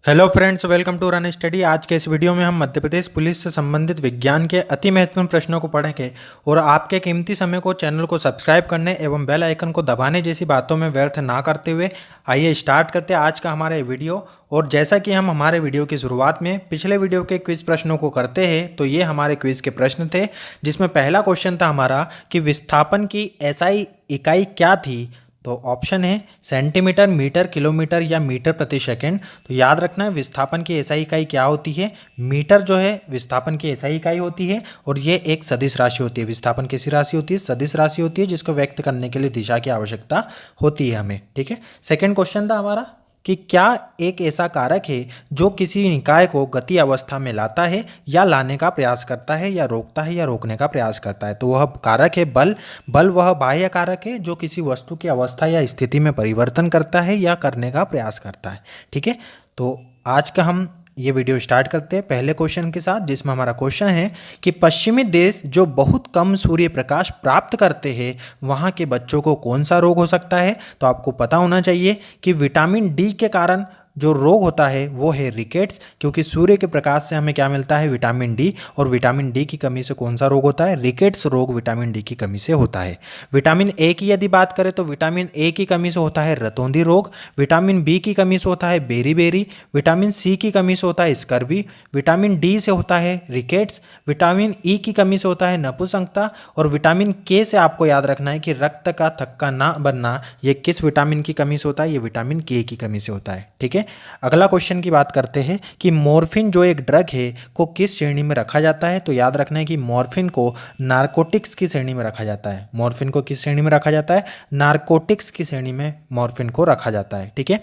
Hello friends, welcome to run study. आज के इस वीडियो में हम मध्य प्रदेश पुलिस से संबंधित विज्ञान के अति महत्वपूर्ण प्रश्नों को पढ़ेंगे और आपके कीमती समय को चैनल को सब्सक्राइब करने एवं बेल आइकन को दबाने जैसी बातों में व्यर्थ ना करते हुए आइए स्टार्ट करते हैं आज का हमारा ये वीडियो। और जैसा कि हम हमारे वीडियो की शुरुआत में पिछले वीडियो के क्विज प्रश्नों को करते हैं, तो ये हमारे क्विज के प्रश्न थे, जिसमें पहला क्वेश्चन था हमारा कि विस्थापन की एसआई इकाई क्या थी। तो ऑप्शन है सेंटीमीटर, मीटर, किलोमीटर या मीटर प्रति सेकंड। तो याद रखना है विस्थापन की एसआई इकाई क्या होती है। मीटर जो है विस्थापन की एसआई इकाई होती है और ये एक सदिश राशि होती है। विस्थापन कैसी राशि होती है? सदिश राशि होती है, जिसको व्यक्त करने के लिए दिशा की आवश्यकता होती है हमें। ठीक है। सेकेंड क्वेश्चन था हमारा कि क्या एक ऐसा कारक है जो किसी निकाय को गति अवस्था में लाता है या लाने का प्रयास करता है या रोकता है या रोकने का प्रयास करता है। तो वह कारक है बल। बल वह बाह्य कारक है जो किसी वस्तु की अवस्था या स्थिति में परिवर्तन करता है या करने का प्रयास करता है। ठीक है। तो आज का हम ये वीडियो स्टार्ट करते हैं पहले क्वेश्चन के साथ, जिसमें हमारा क्वेश्चन है कि पश्चिमी देश जो बहुत कम सूर्य प्रकाश प्राप्त करते हैं वहाँ के बच्चों को कौन सा रोग हो सकता है। तो आपको पता होना चाहिए कि विटामिन डी के कारण जो रोग होता है वो है रिकेट्स, क्योंकि सूर्य के प्रकाश से हमें क्या मिलता है? Vitamin D. और विटामिन डी की कमी से कौन सा रोग होता है? रिकेट्स रोग विटामिन डी की कमी से होता है। विटामिन ए की यदि बात करें तो विटामिन ए की कमी से होता है रतौंधी रोग। विटामिन बी की कमी से होता है बेरी। विटामिन सी की कमी से होता है स्कर्वी। विटामिन डी से होता है रिकेट्स। विटामिन ई की कमी से होता है नपुंसकता। और विटामिन के से आपको याद रखना है कि रक्त का थक्का ना बनना, ये किस विटामिन की कमी से होता है? ये विटामिन के की कमी से होता है। ठीक है। अगला क्वेश्चन की बात करते हैं कि मॉर्फिन जो एक ड्रग है को किस श्रेणी में रखा जाता है। तो याद रखना है कि मॉर्फिन को नारकोटिक्स की श्रेणी में रखा जाता है। मॉर्फिन को किस श्रेणी में रखा जाता है? नारकोटिक्स की श्रेणी में मॉर्फिन को रखा जाता है। ठीक है।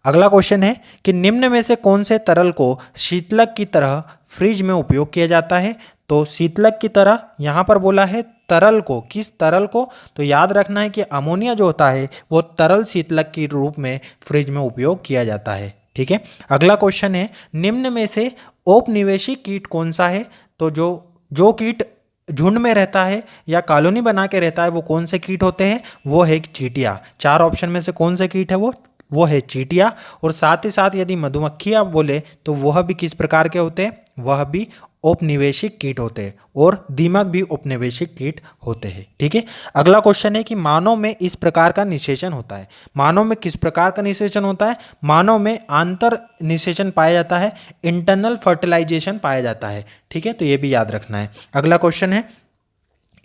अगला क्वेश्चन है कि निम्न में से कौन से तरल को शीतलक की तरह फ्रिज में उपयोग किया जाता है। तो शीतलक की तरह यहाँ पर बोला है तरल को। किस तरल को? तो याद रखना है कि अमोनिया जो होता है वो तरल शीतलक के रूप में फ्रिज में उपयोग किया जाता है। ठीक है। अगला क्वेश्चन है निम्न में से औपनिवेशिक कीट कौन सा है। तो जो कीट झुंड में रहता है या कॉलोनी बना के रहता है वो कौन से कीट होते हैं? वो है चींटियाँ। चार ऑप्शन में से कौन से कीट है? वो है चींटियाँ। और साथ ही साथ यदि मधुमक्खी आप बोले तो वह भी किस प्रकार के होते हैं? वह भी औपनिवेशिक कीट होते हैं। और दीमक भी औपनिवेशिक कीट होते हैं। ठीक है। अगला क्वेश्चन है कि मानव में इस प्रकार का निषेचन होता है। मानव में किस प्रकार का निषेचन होता है? मानव में आंतर निषेचन पाया जाता है, इंटरनल फर्टिलाइजेशन पाया जाता है। ठीक है। तो ये भी याद रखना है। अगला क्वेश्चन है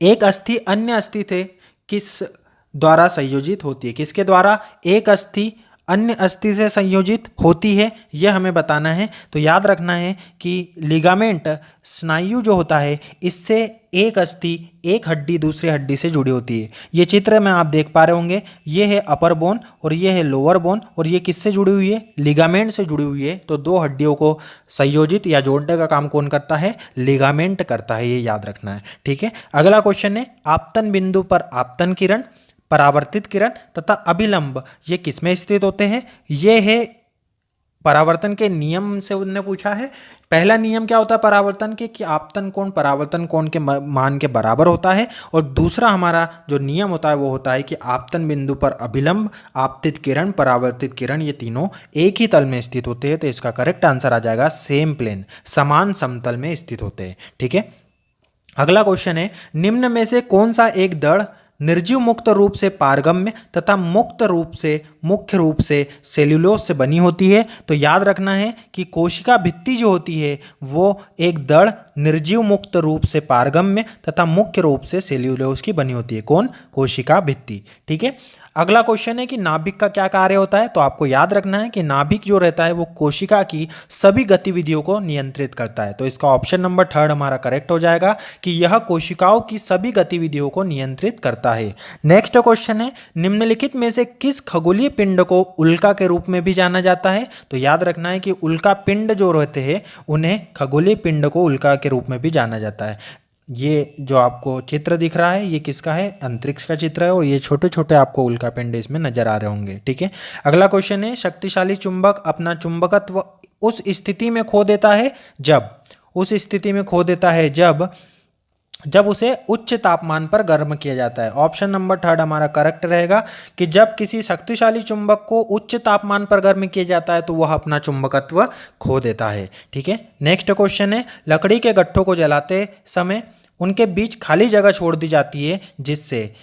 एक अस्थि अन्य अस्थि से किस द्वारा संयोजित होती है। किसके द्वारा एक अस्थि अन्य अस्थि से संयोजित होती है, यह हमें बताना है। तो याद रखना है कि लिगामेंट स्नायु जो होता है इससे एक अस्थि एक हड्डी दूसरी हड्डी से जुड़ी होती है। ये चित्र में आप देख पा रहे होंगे, ये है अपर बोन और ये है लोअर बोन और ये किससे जुड़ी हुई है? लिगामेंट से जुड़ी हुई है। तो दो हड्डियों को संयोजित या जोड़ने का काम कौन करता है? लिगामेंट करता है। ये याद रखना है। ठीक है। अगला क्वेश्चन है आपतन बिंदु पर आपतन किरण, परावर्तित किरण तथा अभिलंब ये किसमें स्थित होते हैं? ये है परावर्तन के नियम से उन्होंने पूछा है। पहला नियम क्या होता है परावर्तन के? कि आपतन कोण परावर्तन कोण के मान के बराबर होता है। और दूसरा हमारा जो नियम होता है वो होता है कि आपतन बिंदु पर अभिलंब, आपतित किरण, परावर्तित किरण ये तीनों एक ही तल में स्थित होते हैं। तो इसका करेक्ट आंसर आ जाएगा सेम प्लेन, समान समतल में स्थित होते हैं। ठीक है। अगला क्वेश्चन है निम्न में से कौन सा एक दड़ निर्जीव मुक्त रूप से पारगम्य तथा मुख्य रूप से सेल्यूलोज से बनी होती है। तो याद रखना है कि कोशिका भित्ति जो होती है वो एक दड़ निर्जीव मुक्त रूप से पारगम्य तथा मुख्य रूप से सेल्यूलोज की बनी होती है। कौन? कोशिका भित्ति। ठीक है। अगला क्वेश्चन है कि नाभिक का क्या कार्य होता है। तो आपको याद रखना है कि नाभिक जो रहता है वो कोशिका की सभी गतिविधियों को नियंत्रित करता है। तो इसका ऑप्शन नंबर थर्ड हमारा करेक्ट हो जाएगा कि यह कोशिकाओं की सभी गतिविधियों को नियंत्रित करता है। नेक्स्ट क्वेश्चन है निम्नलिखित में से किस खगोलीय पिंड को उल्का के रूप में भी जाना जाता है। तो याद रखना है कि उल्का पिंड जो रहते हैं उन्हें खगोलीय पिंड को उल्का के रूप में भी जाना जाता है। ये जो आपको चित्र दिख रहा है ये किसका है? अंतरिक्ष का चित्र है और ये छोटे छोटे आपको उल्का पिंड इसमें नजर आ रहे होंगे। ठीक है। अगला क्वेश्चन है शक्तिशाली चुंबक अपना चुंबकत्व उस स्थिति में खो देता है जब जब उसे उच्च तापमान पर गर्म किया जाता है। ऑप्शन नंबर थर्ड हमारा करेक्ट रहेगा कि जब किसी शक्तिशाली चुंबक को उच्च तापमान पर गर्म किया जाता है तो वह अपना चुंबकत्व खो देता है। ठीक है, नेक्स्ट क्वेश्चन है, लकड़ी के गट्ठों को जलाते समय उनके बीच खाली जगह छोड़ दी जाती है, जिससे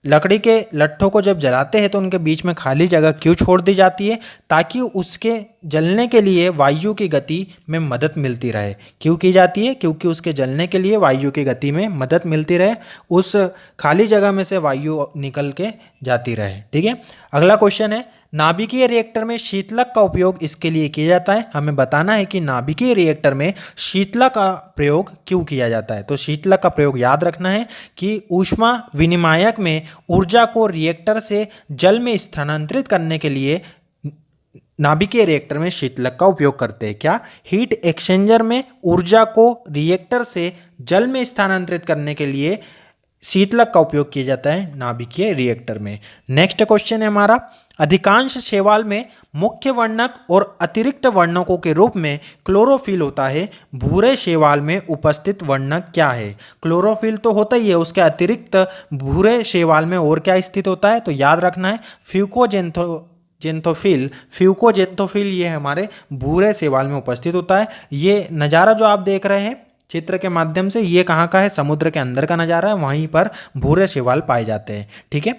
लकड़ी के लट्ठों को जब जलाते हैं तो उनके बीच में खाली जगह क्यों छोड़ दी जाती है? ताकि उसके जलने के लिए वायु की गति में मदद मिलती रहे। क्यों की जाती है? क्योंकि उसके जलने के लिए वायु की गति में मदद मिलती रहे, उस खाली जगह में से वायु निकल के जाती रहे। ठीक है, अगला क्वेश्चन है, नाभिकीय रिएक्टर में शीतलक का उपयोग इसके लिए किया जाता है। हमें बताना है कि नाभिकीय रिएक्टर में शीतलक का प्रयोग क्यों किया जाता है। तो शीतलक का प्रयोग याद रखना है कि ऊष्मा विनिमायक में ऊर्जा को रिएक्टर से जल में स्थानांतरित करने के लिए नाभिकीय रिएक्टर में शीतलक का उपयोग करते हैं। क्या? हीट एक्सचेंजर में ऊर्जा को रिएक्टर से जल में स्थानांतरित करने के लिए शीतलक का उपयोग किया जाता है नाभिकीय रिएक्टर में। नेक्स्ट क्वेश्चन है हमारा, अधिकांश शैवाल में मुख्य वर्णक और अतिरिक्त वर्णकों के रूप में क्लोरोफिल होता है। भूरे शैवाल में उपस्थित वर्णक क्या है? क्लोरोफिल तो होता ही है, उसके अतिरिक्त भूरे शैवाल में और क्या स्थित होता है? तो याद रखना है फ्यूकोजेंथोफिल ये हमारे भूरे शैवाल में उपस्थित होता है। ये नज़ारा जो आप देख रहे हैं चित्र के माध्यम से, ये कहाँ का है? समुद्र के अंदर का नज़ारा है, वहीं पर भूरे शैवाल पाए जाते हैं। ठीक है,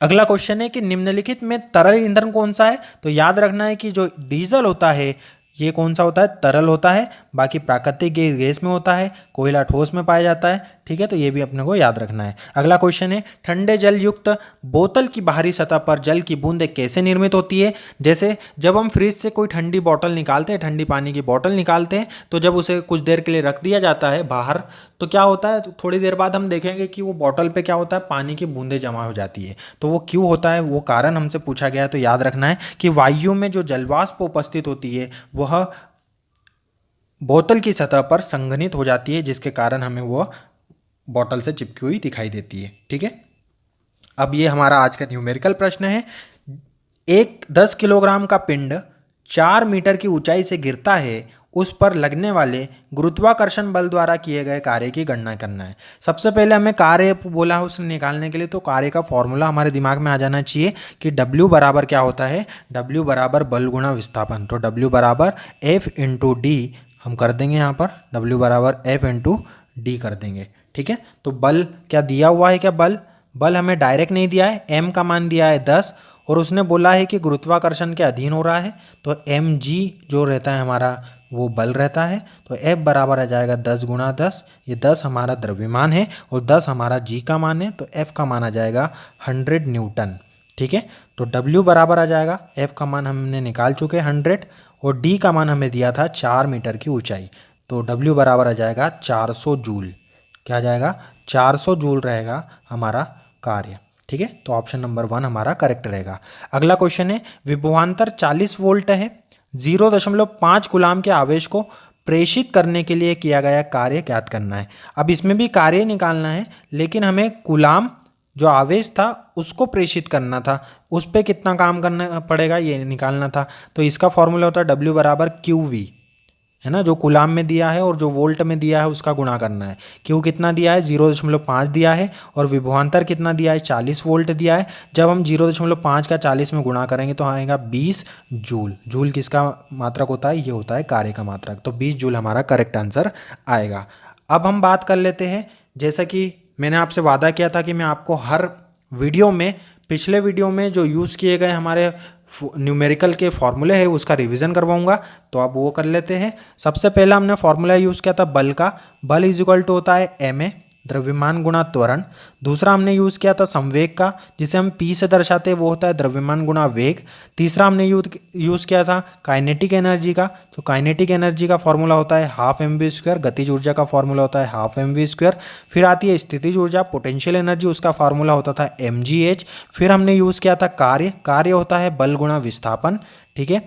अगला क्वेश्चन है कि निम्नलिखित में तरल ईंधन कौन सा है? तो याद रखना है कि जो डीजल होता है ये कौन सा होता है? तरल होता है। बाकी प्राकृतिक गैस में होता है, कोयला ठोस में पाया जाता है। ठीक है, तो ये भी अपने को याद रखना है। अगला क्वेश्चन है, ठंडे जल युक्त बोतल की बाहरी सतह पर जल की बूंदें कैसे निर्मित होती है? जैसे जब हम फ्रिज से कोई ठंडी बोतल निकालते हैं, ठंडी पानी की बोतल निकालते हैं, तो जब उसे कुछ देर के लिए रख दिया जाता है बाहर, तो क्या होता है? तो थोड़ी देर बाद हम देखेंगे कि वो बोतल पे क्या होता है? पानी की बूंदें जमा हो जाती है। तो वो क्यों होता है? वो कारण हमसे पूछा गया है। तो याद रखना है कि वायु में जो जलवाष्प उपस्थित होती है वह बोतल की सतह पर संघनित हो जाती है, जिसके कारण हमें वो बोतल से चिपकी हुई दिखाई देती है। ठीक है, अब ये हमारा आज का न्यूमेरिकल प्रश्न है। एक 10 किलोग्राम का पिंड 4 मीटर की ऊंचाई से गिरता है, उस पर लगने वाले गुरुत्वाकर्षण बल द्वारा किए गए कार्य की गणना करना है। सबसे पहले हमें कार्य बोला है उसने निकालने के लिए, तो कार्य का फॉर्मूला हमारे दिमाग में आ जाना चाहिए कि W बराबर क्या होता है? W बराबर बल गुणा विस्थापन। तो W बराबर F इंटू डी हम कर देंगे, यहाँ पर W बराबर F इंटू डी कर देंगे। ठीक है, तो बल क्या दिया हुआ है? क्या बल हमें डायरेक्ट नहीं दिया है, m का मान दिया है 10 और उसने बोला है कि गुरुत्वाकर्षण के अधीन हो रहा है, तो mg जो रहता है हमारा वो बल रहता है। तो F बराबर आ जाएगा 10 गुणा 10, ये 10 हमारा द्रव्यमान है और 10 हमारा g का मान है, तो F का मान आ जाएगा 100 न्यूटन। ठीक है, तो W बराबर आ जाएगा, F का मान हमने निकाल चुके 100 और D का मान हमें दिया था 4 मीटर की ऊंचाई, तो W बराबर आ जाएगा 400 जूल। क्या आ जाएगा? 400 जूल रहेगा हमारा कार्य। ठीक है, तो ऑप्शन नंबर 1 हमारा करेक्ट रहेगा। अगला क्वेश्चन है, विभवांतर 40 वोल्ट है, 0.5 कूलाम के आवेश को प्रेषित करने के लिए किया गया कार्य ज्ञात करना है। अब इसमें भी कार्य निकालना है, लेकिन हमें कूलाम जो आवेश था उसको प्रेषित करना था, उस पर कितना काम करना पड़ेगा ये निकालना था। तो इसका फॉर्मूला होता है W बराबर QV, है ना, जो कूलाम में दिया है और जो वोल्ट में दिया है उसका गुणा करना है। Q कितना दिया है? 0.5 दिया है और विभवांतर कितना दिया है? 40 वोल्ट दिया है। जब हम 0.5 का 40 में गुणा करेंगे तो आएगा 20 जूल। जूल किसका मात्रक होता है? ये होता है कार्य का मात्रक। तो 20 जूल हमारा करेक्ट आंसर आएगा। अब हम बात कर लेते हैं, जैसा कि मैंने आपसे वादा किया था कि मैं आपको हर वीडियो में, पिछले वीडियो में जो यूज़ किए गए हमारे न्यूमेरिकल के फॉर्मूले है उसका रिवीजन करवाऊंगा, तो आप वो कर लेते हैं। सबसे पहला हमने फॉर्मूला यूज़ किया था बल का, बल इज इक्वल टू होता है ma द्रव्यमान गुणा त्वरण। दूसरा हमने यूज़ किया था संवेग का, जिसे हम p से दर्शाते हैं, वो होता है द्रव्यमान गुणा वेग। तीसरा हमने यूज़ किया था काइनेटिक एनर्जी का, तो काइनेटिक एनर्जी का फॉर्मूला होता है हाफ mv², गतिज ऊर्जा का फॉर्मूला होता है हाफ mv²। फिर आती है स्थितिज ऊर्जा, पोटेंशियल एनर्जी, उसका फॉर्मूला होता था mgh। फिर हमने यूज़ किया था कार्य होता है बल गुणा विस्थापन। ठीक है,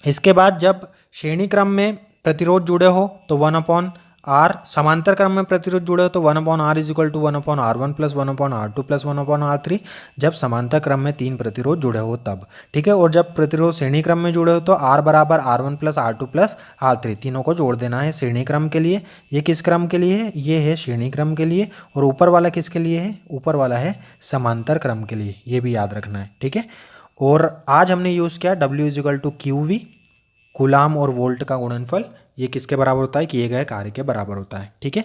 इसके बाद जब श्रेणी क्रम में प्रतिरोध जुड़े हो तो 1/r आर समांतर क्रम में प्रतिरोध जुड़े हो तो 1/r is equal to 1/r1 plus 1/r2 plus 1/r3, जब समांतर क्रम में 3 प्रतिरोध जुड़े हो तब। ठीक है, और जब प्रतिरोध श्रेणी क्रम में जुड़े हो तो r बराबर r1 plus r2 plus r3, तीनों को जोड़ देना है श्रेणी क्रम के लिए। ये किस क्रम के लिए है? ये है श्रेणी क्रम के लिए। और ऊपर वाला किसके लिए है? ऊपर वाला है समांतर क्रम के लिए, ये भी याद रखना है। ठीक है, और आज हमने यूज़ किया W is equal to QV, coulomb और वोल्ट का गुणनफल, ये किसके बराबर होता है? किए गए कार्य के बराबर होता है। ठीक है,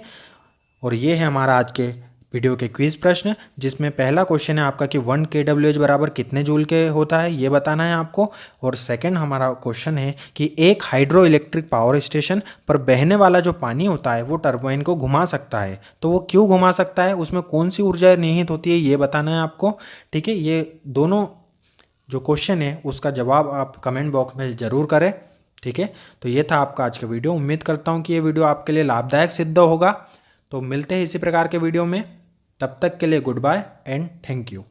और ये है हमारा आज के वीडियो के क्विज प्रश्न, जिसमें पहला क्वेश्चन है आपका कि 1 kWh बराबर कितने जूल के होता है, ये बताना है आपको। और सेकंड हमारा क्वेश्चन है कि एक हाइड्रो इलेक्ट्रिक पावर स्टेशन पर बहने वाला जो पानी होता है वो टरबाइन को घुमा सकता है, तो वो क्यों घुमा सकता है, उसमें कौन सी ऊर्जा निहित होती है, ये बताना है आपको। ठीक है, ये दोनों जो क्वेश्चन है उसका जवाब आप कमेंट बॉक्स में ज़रूर करें। ठीक है, तो ये था आपका आज का वीडियो। उम्मीद करता हूँ कि ये वीडियो आपके लिए लाभदायक सिद्ध होगा। तो मिलते हैं इसी प्रकार के वीडियो में, तब तक के लिए goodbye and thank you.